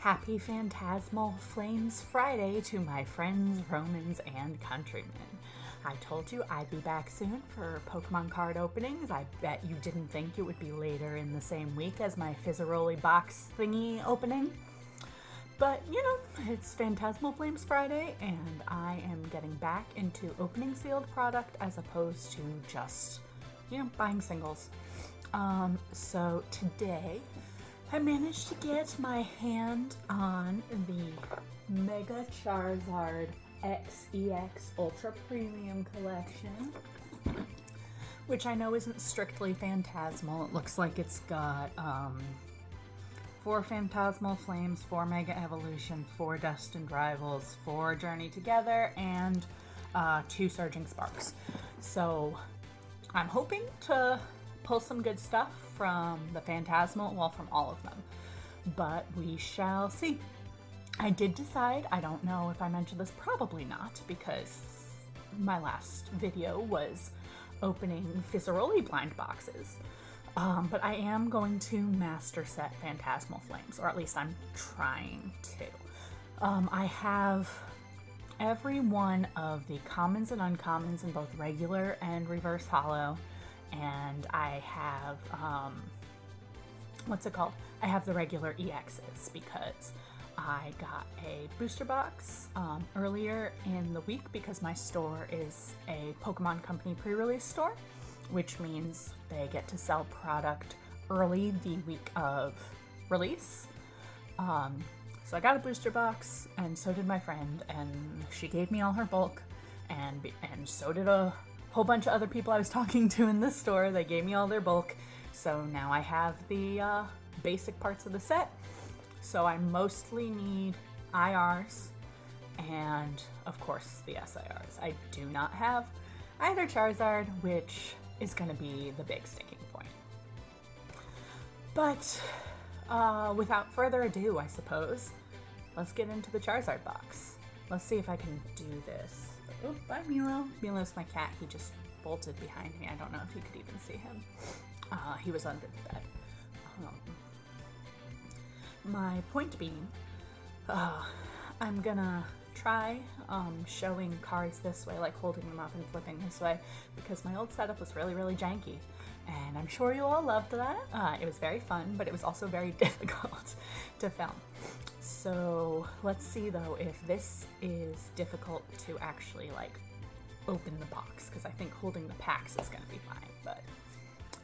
Happy Phantasmal Flames Friday to my friends, Romans, and countrymen. I told you I'd be back soon for Pokemon card openings. I bet you didn't think it would be later in the same week as my Fizzaroli box thingy opening. But, it's Phantasmal Flames Friday, and I am getting back into opening sealed product as opposed to just, buying singles. So today, I managed to get my hand on the Mega Charizard XEX Ultra Premium Collection, which I know isn't strictly Phantasmal. It looks like it's got 4 Phantasmal Flames, 4 Mega Evolution, 4 Destined Rivals, 4 Journey Together, and 2 Surging Sparks. So I'm hoping to pull some good stuff from the Phantasmal, well, from all of them, but we shall see. I did decide, I don't know if I mentioned this, probably not, because my last video was opening Fizzaroli blind boxes, but I am going to master set Phantasmal Flames, or at least I'm trying to. I have every one of the commons and uncommons in both regular and reverse holo, and I have, I have the regular EXs because I got a booster box earlier in the week because my store is a Pokemon Company pre-release store, which means they get to sell product early the week of release. So I got a booster box, and so did my friend, and she gave me all her bulk, and so did a whole bunch of other people I was talking to in this store. They gave me all their bulk, so now I have the basic parts of the set. So I mostly need IRs and, of course, the SIRs. I do not have either Charizard, which is going to be the big sticking point. But without further ado, I suppose, let's get into the Charizard box. Let's see if I can do this. Oh, bye, Milo. Milo's my cat. He just bolted behind me. I don't know if you could even see him. He was under the bed. My point being, I'm gonna try showing cards this way, like holding them up and flipping this way, because my old setup was really, really janky. And I'm sure you all loved that. It was very fun, but it was also very difficult to film. So let's see though if this is difficult to actually open the box, because I think holding the packs is going to be fine. But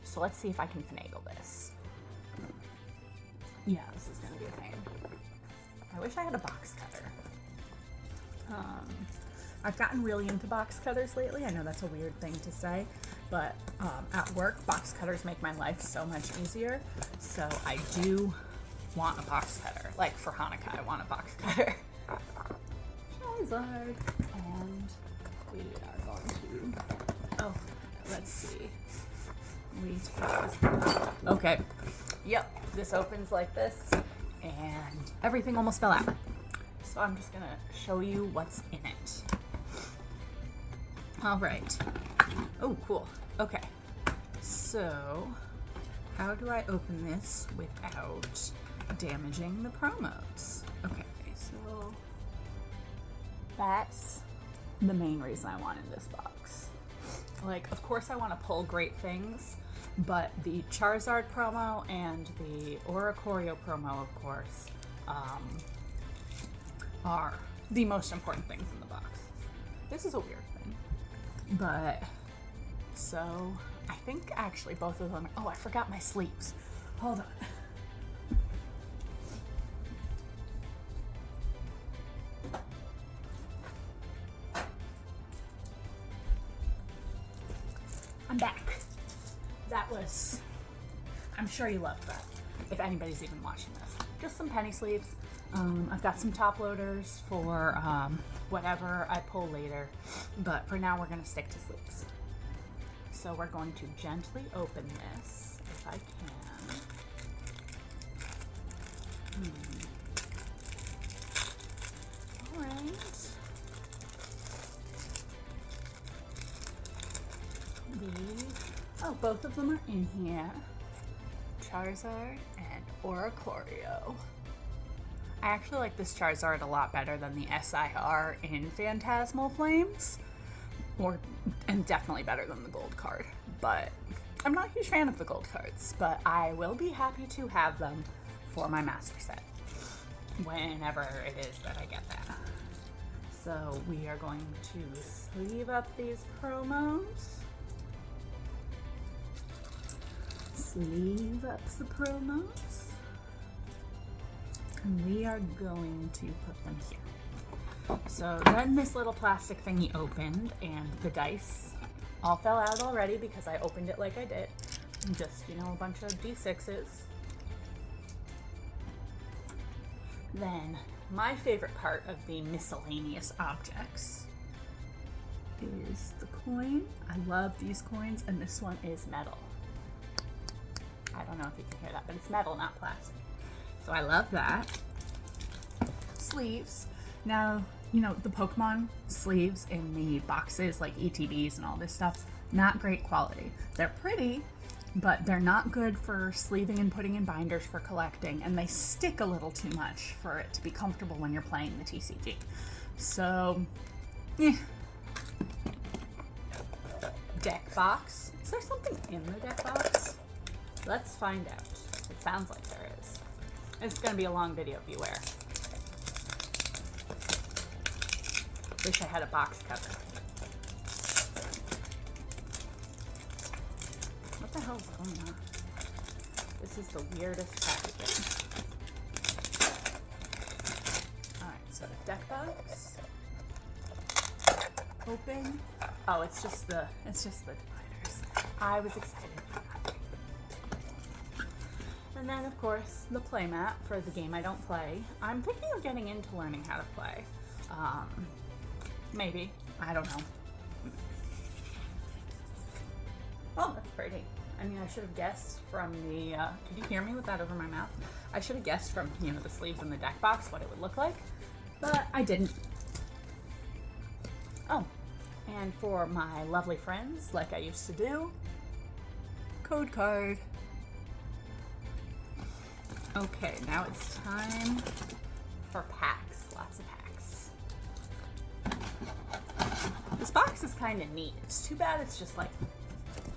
so let's see if I can finagle this. Yeah, this is going to be a pain. I wish I had a box cutter. I've gotten really into box cutters lately. I know that's a weird thing to say, but at work, box cutters make my life so much easier. So I do want a box cutter. Like for Hanukkah, I want a box cutter. Charizard. And we are going to, let's see. We take this. Okay. Yep. This opens like this, and everything almost fell out. So I'm just gonna show you what's in it. All right. Oh, cool. Okay. So, how do I open this without damaging the promos? Okay, so that's the main reason I wanted this box. Of course I want to pull great things, but the Charizard promo and the Oricorio promo, of course, are the most important things in the box. This is a weird thing, but so I think actually both of them. Oh, I forgot my sleeves. Hold on. I'm back. That was, I'm sure you loved that, if anybody's even watching this. Just some penny sleeves. I've got some top loaders for whatever I pull later, but for now we're going to stick to sleeves. So we're going to gently open this, if I can. All right. Both of them are in here. Charizard and Oricorio. I actually like this Charizard a lot better than the SIR in Phantasmal Flames, and definitely better than the gold card. But I'm not a huge fan of the gold cards, but I will be happy to have them for my master set whenever it is that I get that. So we are going to sleeve up these promos. Sleeve up the promos. And we are going to put them here. So then this little plastic thingy opened and the dice all fell out already because I opened it like I did. Just, you know, a bunch of D6s. Then my favorite part of the miscellaneous objects is the coin. I love these coins, and this one is metal. I don't know if you can hear that, but it's metal, not plastic. So I love that. Sleeves. Now, you know, the Pokemon sleeves in the boxes, like ETBs and all this stuff, not great quality. They're pretty, but they're not good for sleeving and putting in binders for collecting, and they stick a little too much for it to be comfortable when you're playing the TCG. So, Deck box. Is there something in the deck box? Let's find out. It sounds like there is. It's going to be a long video, beware. Wish I had a box cover. What the hell is going on? This is the weirdest packaging. Alright, so deck box. Open. Oh, it's just the dividers. I was excited for that. And then, of course, the playmat for the game I don't play. I'm thinking of getting into learning how to play. Maybe. I don't know. Oh, that's pretty. I mean, I should have guessed from the, could you hear me with that over my mouth? I should have guessed from, you know, the sleeves in the deck box what it would look like, but I didn't. Oh, and for my lovely friends, like I used to do, code card. Okay, now it's time for packs. Lots of packs. This box is kind of neat. It's too bad it's just like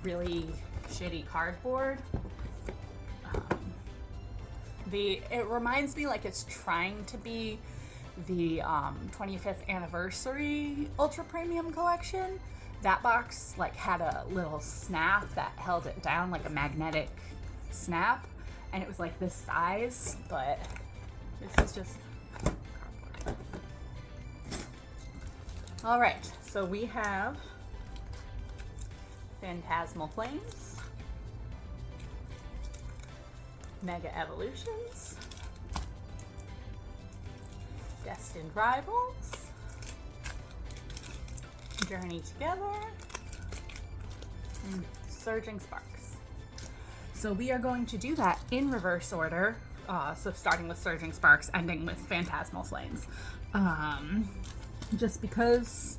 really shitty cardboard. It reminds me like it's trying to be the 25th anniversary Ultra Premium collection. That box like had a little snap that held it down, like a magnetic snap, and it was like this size, but this is just cardboard. All right, so we have Phantasmal Flames, Mega Evolutions, Destined Rivals, Journey Together, and Surging Sparks. So we are going to do that in reverse order. So starting with Surging Sparks, ending with Phantasmal Flames. Just because,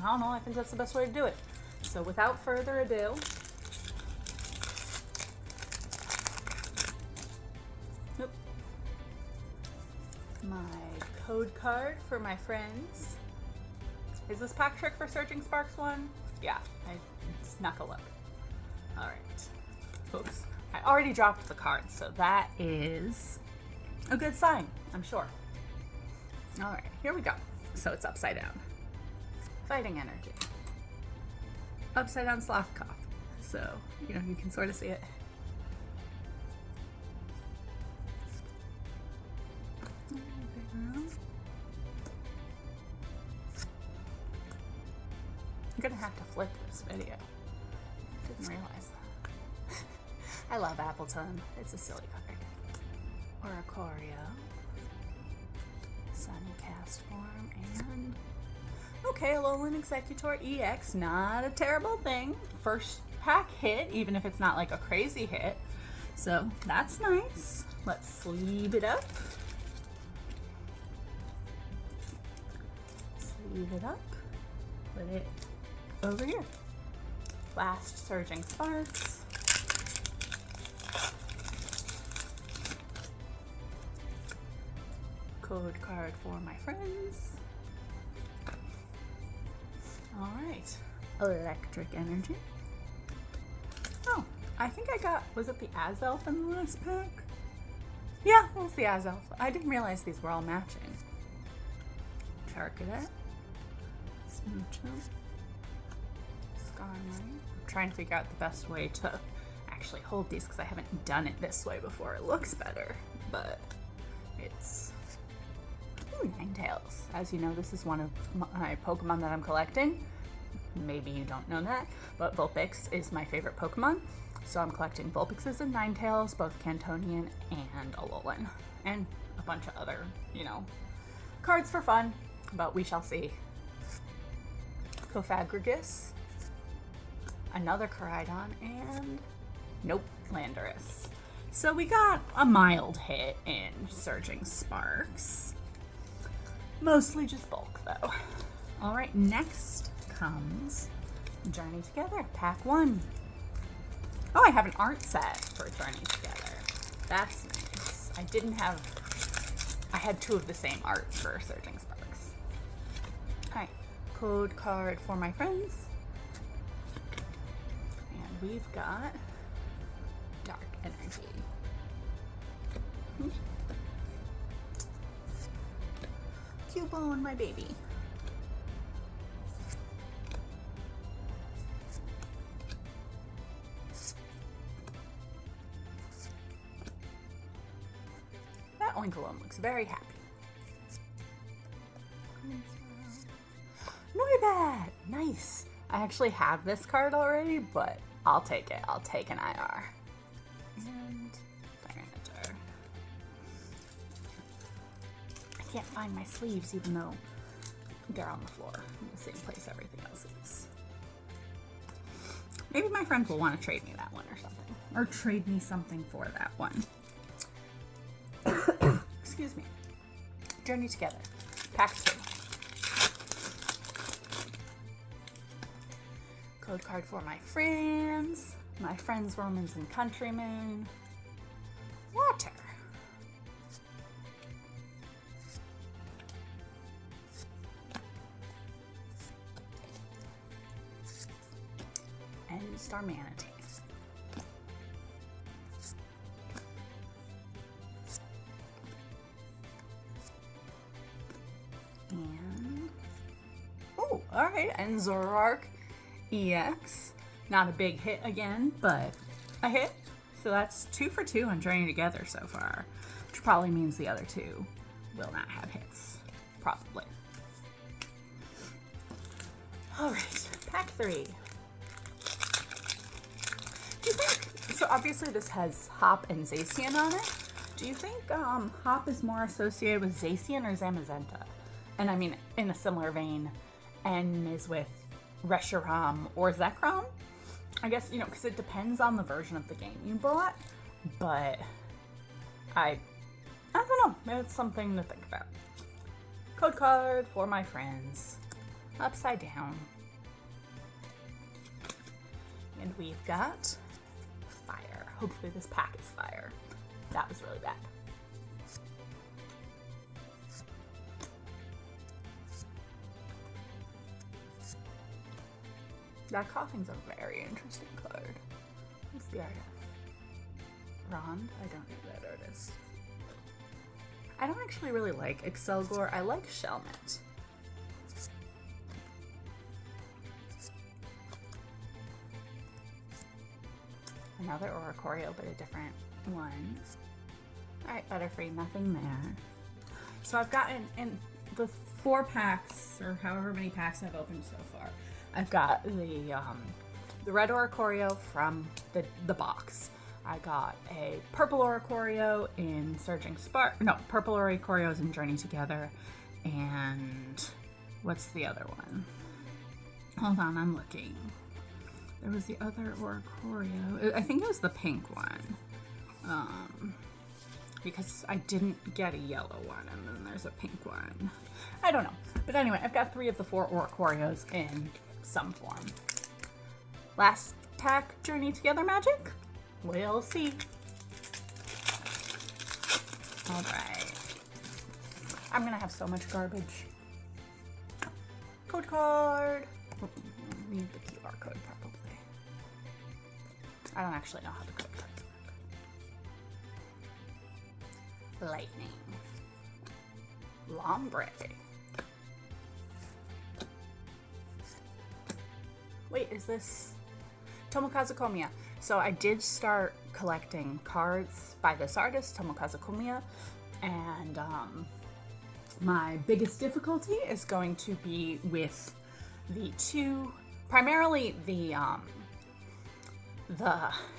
I don't know, I think that's the best way to do it. So without further ado, my code card for my friends. Is this pack trick for Surging Sparks one? Yeah, I snuck a look. All right. Oops. I already dropped the card, so that is a good sign, I'm sure. All right, here we go. So it's upside down. Fighting Energy. Upside down Slothcock. So, you know, you can sort of see it. I'm gonna have to flip this video. Didn't realize that. I love Appleton. It's a silly card. Oricorio. Sunny Cast Form, and okay, Alolan Executor EX, not a terrible thing. First pack hit, even if it's not like a crazy hit. So that's nice. Let's sleeve it up. Sleeve it up. Put it over here. Last Surging Sparks. Code card for my friends. All right, electric energy. Oh, I think I got, was it the Azelf in the last pack? Yeah, it was the Azelf. I didn't realize these were all matching. Charcadet, Smoochum, Skarmory. I'm trying to figure out the best way to actually hold these because I haven't done it this way before. It looks better, but it's Ninetales. As you know, this is one of my Pokemon that I'm collecting. Maybe you don't know that, but Vulpix is my favorite Pokemon. So I'm collecting Vulpixes and Ninetales, both Cantonian and Alolan, and a bunch of other, cards for fun, but we shall see. Cofagrigus, another Koraidon, and nope, Landorus. So we got a mild hit in Surging Sparks. Mostly just bulk, though. All right, next comes Journey Together, pack 1. Oh, I have an art set for Journey Together. That's nice. I had 2 of the same art for Surging Sparks. All right, code card for my friends. And we've got Dark Energy. Cubone, my baby. That Oinkalone looks very happy. Noibat! Nice! I actually have this card already, but I'll take it. I'll take an IR. And Tyranitar. I can't find my sleeves even though they're on the floor in the same place everything else is. Maybe my friends will want to trade me that one or something. Or trade me something for that one. Excuse me. Journey Together. Pack 2. Code card for my friends. My friends, Romans and Countrymen. Water. And Starmanity. And oh, all right, and Zoroark EX. Not a big hit again, but a hit. So that's 2 for 2 on Journey Together so far, which probably means the other 2 will not have hits, probably. All right, pack 3. Do you think, so obviously this has Hop and Zacian on it. Do you think Hop is more associated with Zacian or Zamazenta? And I mean, in a similar vein, N is with Reshiram or Zekrom? I guess, because it depends on the version of the game you bought, but I don't know, maybe it's something to think about. Code card for my friends. Upside down. And we've got fire. Hopefully this pack is fire. That was really bad. That coughing's a very interesting card. Who's the artist? Rond? I don't know that artist. I don't actually really like Excelgor. I like Shelmet. Another Oricorio, but a different one. Alright, Butterfree, nothing there. So I've gotten in the 4 packs, or however many packs I've opened so far, I've got the red Oricorio from the box. I got a purple Oricorio in Surging Spark. No, purple Oricorios in Journey Together. And what's the other one? Hold on, I'm looking. There was the other Oricorio. I think it was the pink one. Because I didn't get a yellow one, and then there's a pink one. I don't know. But anyway, I've got 3 of the 4 Oricorios in some form. Last pack, Journey Together magic? We'll see. All right. I'm gonna have so much garbage. Code card. Need the QR code probably. I don't actually know how the code cards work. Lightning. Lombre. Wait, is this Tomokazu Komiya? So I did start collecting cards by this artist, Tomokazu Komiya, and my biggest difficulty is going to be with the two, primarily the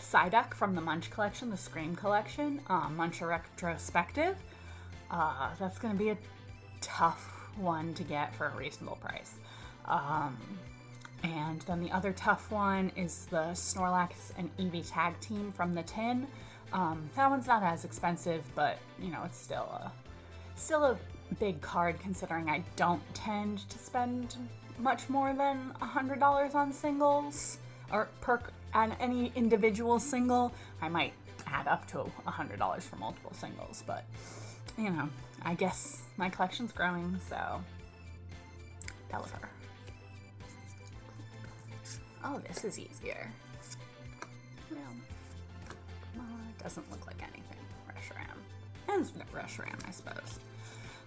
Psyduck from the Munch collection, the Scream collection, Munch Retrospective. That's going to be a tough one to get for a reasonable price. And then the other tough one is the Snorlax and Eevee tag team from the tin. That one's not as expensive, but you know, it's still a big card considering I don't tend to spend much more than $100 on singles or on any individual single. I might add up to $100 for multiple singles, but you know, I guess my collection's growing, so Pelipper. Oh, this is easier. Well, it doesn't look like anything. Reshiram. And Reshiram, I suppose.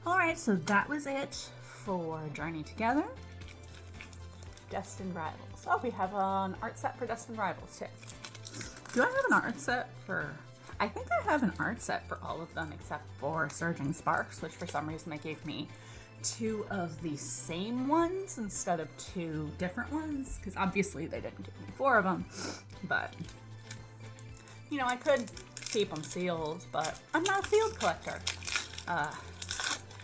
Alright, so that was it for Journey Together. Destined Rivals. Oh, we have an art set for Destined Rivals, too. Do I have an art set for... I think I have an art set for all of them except for Surging Sparks, which for some reason they gave me 2 of the same ones instead of 2 different ones, because obviously they didn't give me 4 of them, but you know, I could keep them sealed, but I'm not a sealed collector.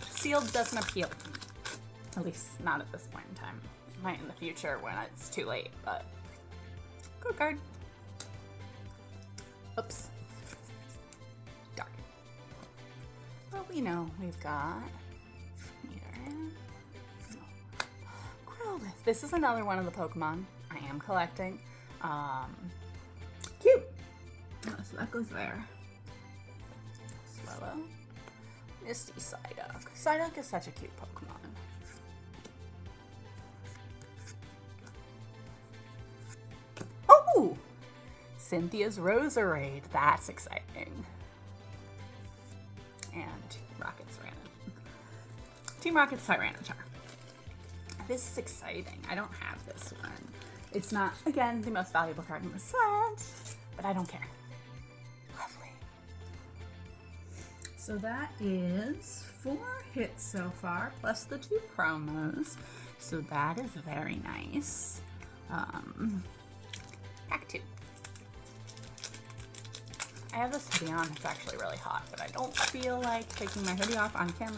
Sealed doesn't appeal, at least not at this point in time. It might in the future when it's too late, but code card. Oops. Dark. Well, we know we've got Growlithe. This is another one of the Pokemon I am collecting. Cute! Oh, so that goes there. Swallow. Misty Psyduck. Psyduck is such a cute Pokemon. Oh! Cynthia's Roserade. That's exciting. And Rocket's Team Rocket's Tyranitar. This is exciting. I don't have this one. It's not, again, the most valuable card in the set, but I don't care. Lovely. So that is 4 hits so far, plus the 2 promos. So that is very nice. Pack 2. I have this hoodie on. It's actually really hot, but I don't feel like taking my hoodie off on camera.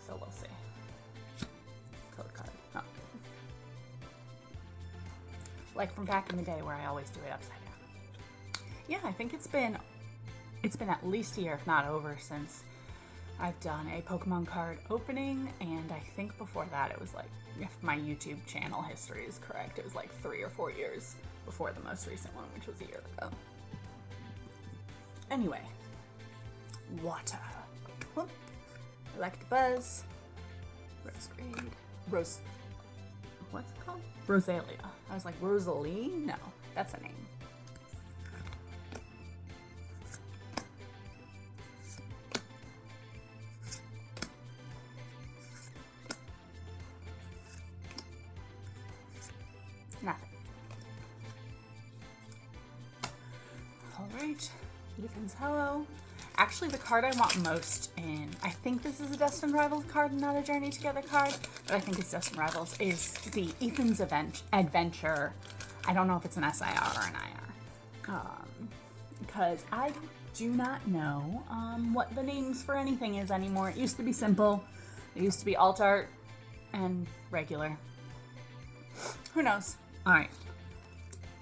So we'll see. Code card. Oh. Like from back in the day where I always do it upside down. Yeah, I think it's been at least a year, if not over, since I've done a Pokemon card opening, and I think before that it was like, if my YouTube channel history is correct, it was like 3 or 4 years before the most recent one, which was a year ago. Anyway, water. Whoop. Electabuzz, Rose, what's it called? Rosalia. I was like, Rosalie? No, that's a name. Nothing. Alright, Ethan's Hello. Actually, the card I want most in, I think this is a Destined Rivals card, not a Journey Together card, but I think it's Destined Rivals, is the Ethan's Adventure. I don't know if it's an SIR or an IR. Because I do not know what the names for anything is anymore. It used to be simple. It used to be alt art and regular. Who knows? Alright.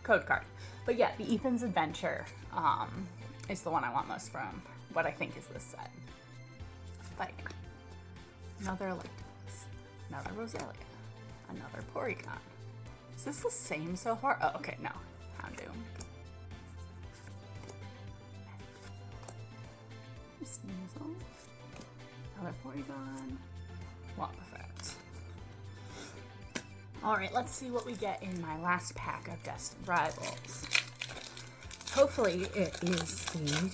Code card. But yeah, the Ethan's Adventure is the one I want most from what I think is this set. But yeah. Another Electabuzz. Another Rosalia. Another Porygon. Is this the same so far? Oh, okay, no. Houndoom. Sneasel. Another Porygon. Wobbuffet. Alright, let's see what we get in my last pack of Destined Rivals. Hopefully it is the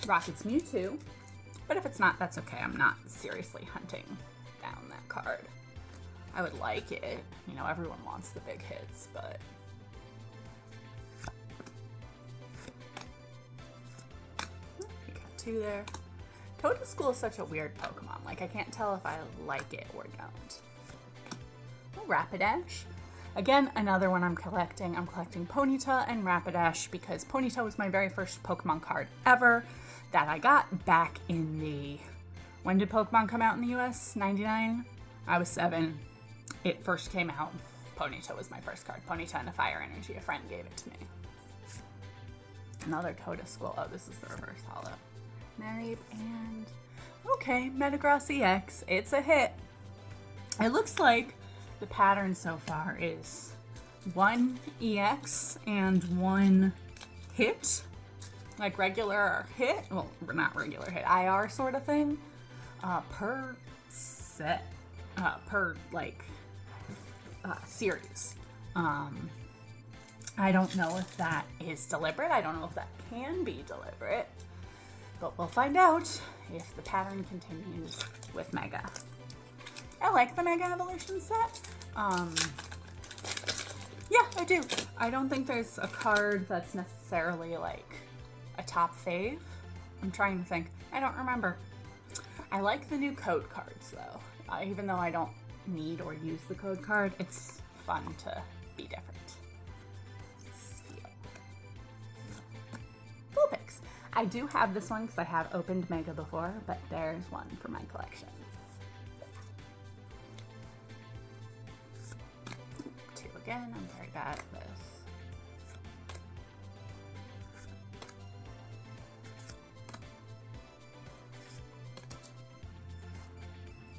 Rocket's Mewtwo, but if it's not, that's okay. I'm not seriously hunting down that card. I would like it. You know, everyone wants the big hits, but... We got 2 there. Toadstool is such a weird Pokemon. Like, I can't tell if I like it or don't. Oh, Rapidash. Again, another one I'm collecting. I'm collecting Ponyta and Rapidash because Ponyta was my very first Pokemon card ever that I got back in the... When did Pokemon come out in the US? 99? I was 7. It first came out. Ponyta was my first card. Ponyta and a Fire Energy. A friend gave it to me. Another Toadstool. Oh, this is the reverse holo. Mareep and... Okay, Metagross EX. It's a hit. It looks like the pattern so far is 1 EX and 1 hit. Like regular hit. Well, not regular hit. IR sort of thing. Per set. Per, like... series. I don't know if that is deliberate. I don't know if that can be deliberate. But we'll find out if the pattern continues with Mega. I like the Mega Evolution set. Yeah, I do. I don't think there's a card that's necessarily like a top fave. I'm trying to think. I don't remember. I like the new code cards though. Even though I don't need or use the code card, it's fun to be different. Vulpix. I do have this one because I have opened Mega before, but there's one for my collection. 2 again. I'm very bad at this.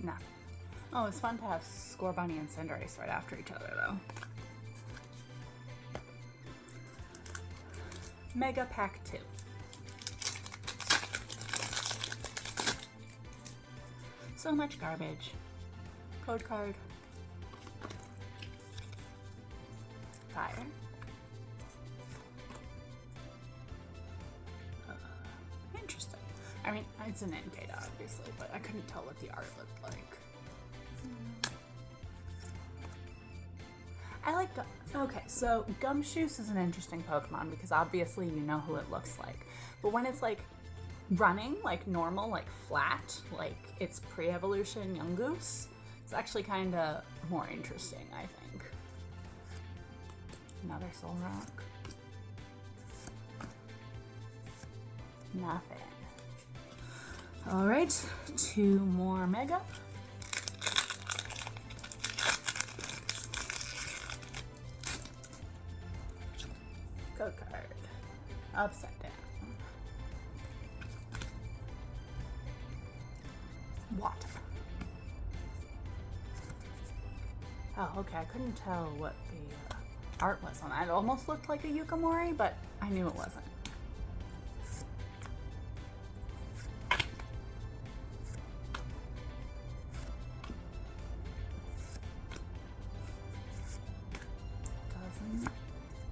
No. Oh, it's fun to have Scorbunny and Cinderace right after each other, though. Mega Pack 2. So much garbage. Code card. Fire. Interesting. I mean, it's an NK obviously, but I couldn't tell what the art looked like. I like okay, so Gumshoos is an interesting Pokemon because obviously you know who it looks like. But when it's like running, like normal, like flat, like it's pre-evolution Yungoos, it's actually kind of more interesting, I think. Another Soul Rock. Nothing. Alright, 2 more Mega. Code card. Upside down. Water. Oh, okay. I couldn't tell what the art was on that. It almost looked like a Yukamori, but I knew it wasn't.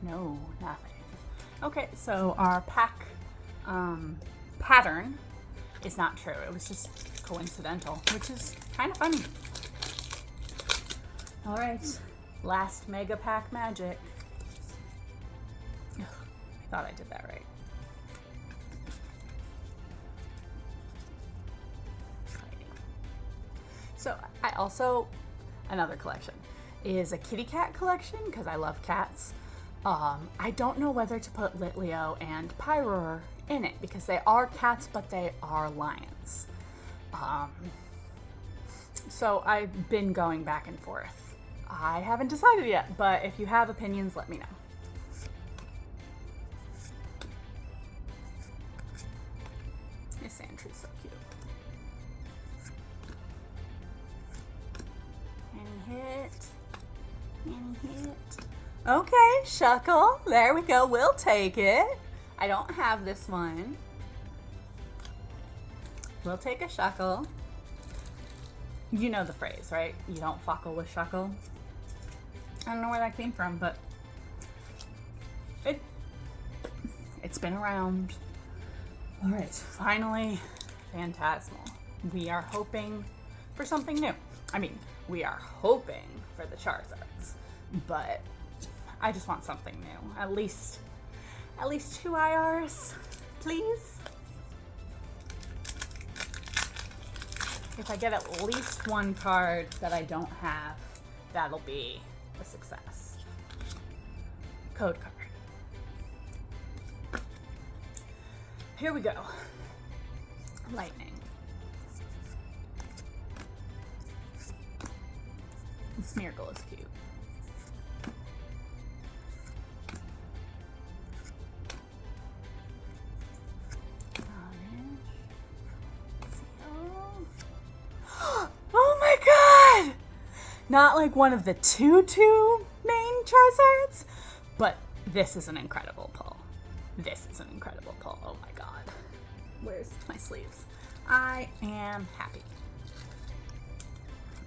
No, nothing. Okay, so our pack pattern is not true. It was just coincidental, which is kind of funny. All right, last Mega Pack magic. Ugh, I thought I did that right. So I also, another collection is a kitty cat collection because I love cats. I don't know whether to put Litleo and Pyroar in it because they are cats, but they are lions. So I've been going back and forth. I haven't decided yet, but if you have opinions, let me know. This Sandtree's so cute. Any hit? Any hit? Okay, Shuckle. There we go. We'll take it. I don't have this one. We'll take a Shuckle. You know the phrase, right? You don't fuckle with shuckle. I don't know where that came from, but it's been around. All right, finally, Phantasmal. We are hoping for something new. I mean, we are hoping for the Charizards, but I just want something new. At least 2 IRs, please. If I get at least one card that I don't have, that'll be a success. Code card. Here we go. Lightning. Smeargle is cute. Oh my god! Not like one of the two main Charizards, but this is an incredible pull. This is an incredible pull. Oh my god. Where's my sleeves? I am happy.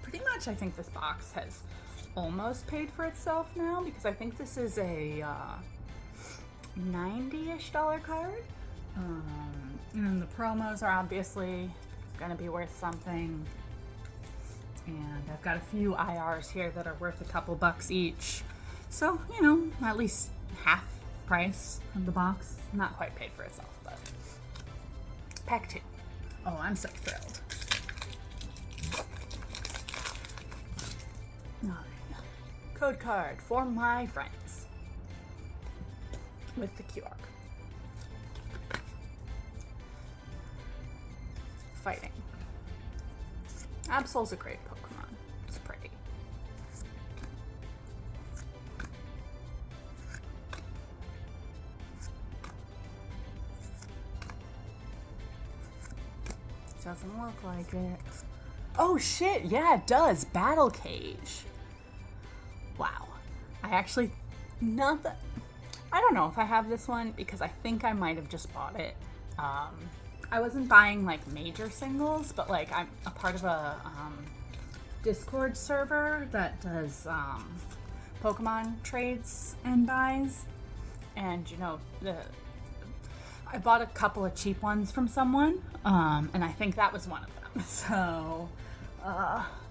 Pretty much I think this box has almost paid for itself now, because I think this is a $90-ish card. And the promos are obviously gonna be worth something. And I've got a few IRs here that are worth a couple bucks each. So, you know, at least half price of the box. Not quite paid for itself, but pack 2. Oh, I'm so thrilled. All right. Code card for my friends with the QR. Fighting. Absol's a great Pokemon. It's pretty. Doesn't look like it. Oh shit, yeah it does. Battle Cage. Wow. I actually, not that, I don't know if I have this one, because I think I might have just bought it. I wasn't buying like major singles, but like I'm a part of a Discord server that does Pokemon trades and buys, and you know, I bought a couple of cheap ones from someone, and I think that was one of them. So,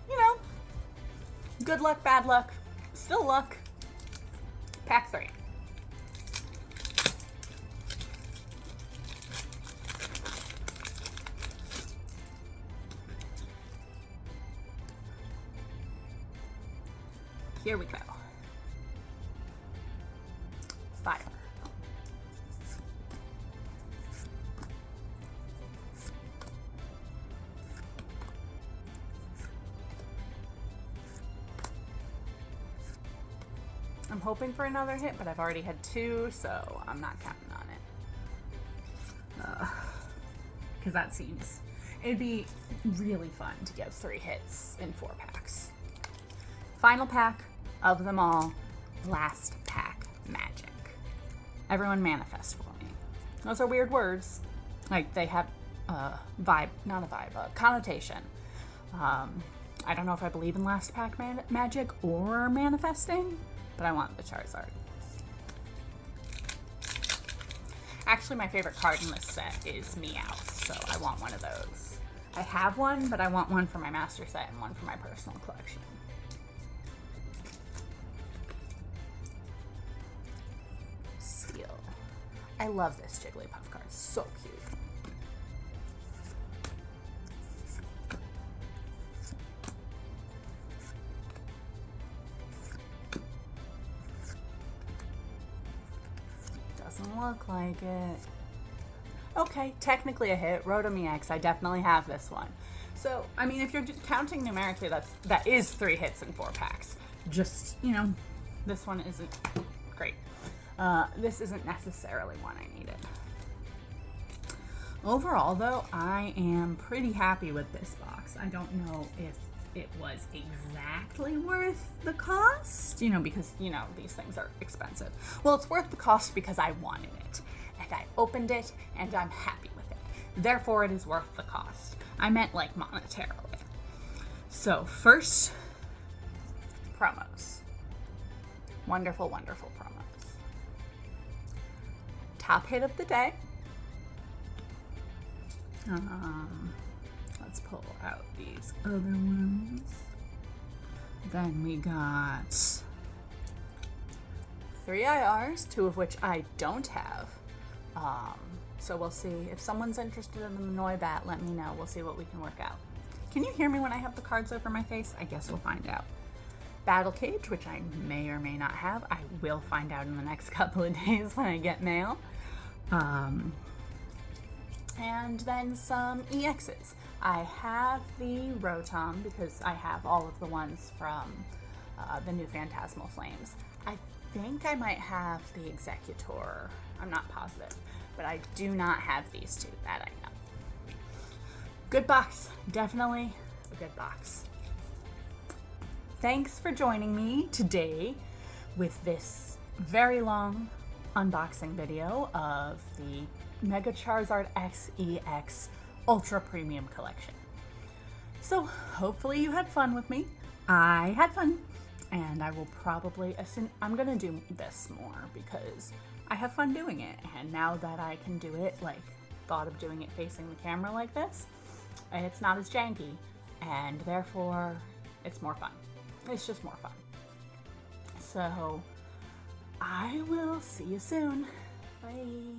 you know, good luck, bad luck, still luck. Pack 3. Here we go. Fire. I'm hoping for another hit, but I've already had 2, so I'm not counting on it. Because that seems, it'd be really fun to get 3 hits in 4 packs. Final pack of them all, last pack magic. Everyone manifest for me. Those are weird words. Like, they have a vibe, not a vibe, a connotation. I don't know if I believe in last pack magic or manifesting, but I want the Charizard. Actually, my favorite card in this set is Meowth, so I want one of those. I have one, but I want one for my master set and one for my personal collection. I love this Jigglypuff card. So cute. Doesn't look like it. Okay, technically a hit. Rotom EX, I definitely have this one. So, I mean, if you're counting numerically, that is 3 hits in 4 packs. Just, you know, this one isn't great. This isn't necessarily one I needed. Overall, though, I am pretty happy with this box. I don't know if it was exactly worth the cost, you know, because, you know, these things are expensive. Well, it's worth the cost because I wanted it, and I opened it, and I'm happy with it. Therefore, it is worth the cost. I meant, like, monetarily. So first, promos. Wonderful, wonderful promos. Top hit of the day. Let's pull out these other ones. Then we got 3 IRs, 2 of which I don't have. So we'll see. If someone's interested in the Noibat, let me know. We'll see what we can work out. Can you hear me when I have the cards over my face? I guess we'll find out. Battle Cage, which I may or may not have. I will find out in the next couple of days when I get mail. And then some EXs. I have the Rotom because I have all of the ones from the new Phantasmal Flames. I think I might have the Executor. I'm not positive, but I do not have these two, that I know. Good box, definitely a good box. Thanks for joining me today with this very long unboxing video of the Mega Charizard XEX Ultra Premium Collection. So hopefully you had fun with me. I had fun, and I will probably, I'm gonna do this more because I have fun doing it, and now that I can do it, like, thought of doing it facing the camera like this, it's not as janky, and therefore it's more fun. It's just more fun. So I will see you soon. Bye.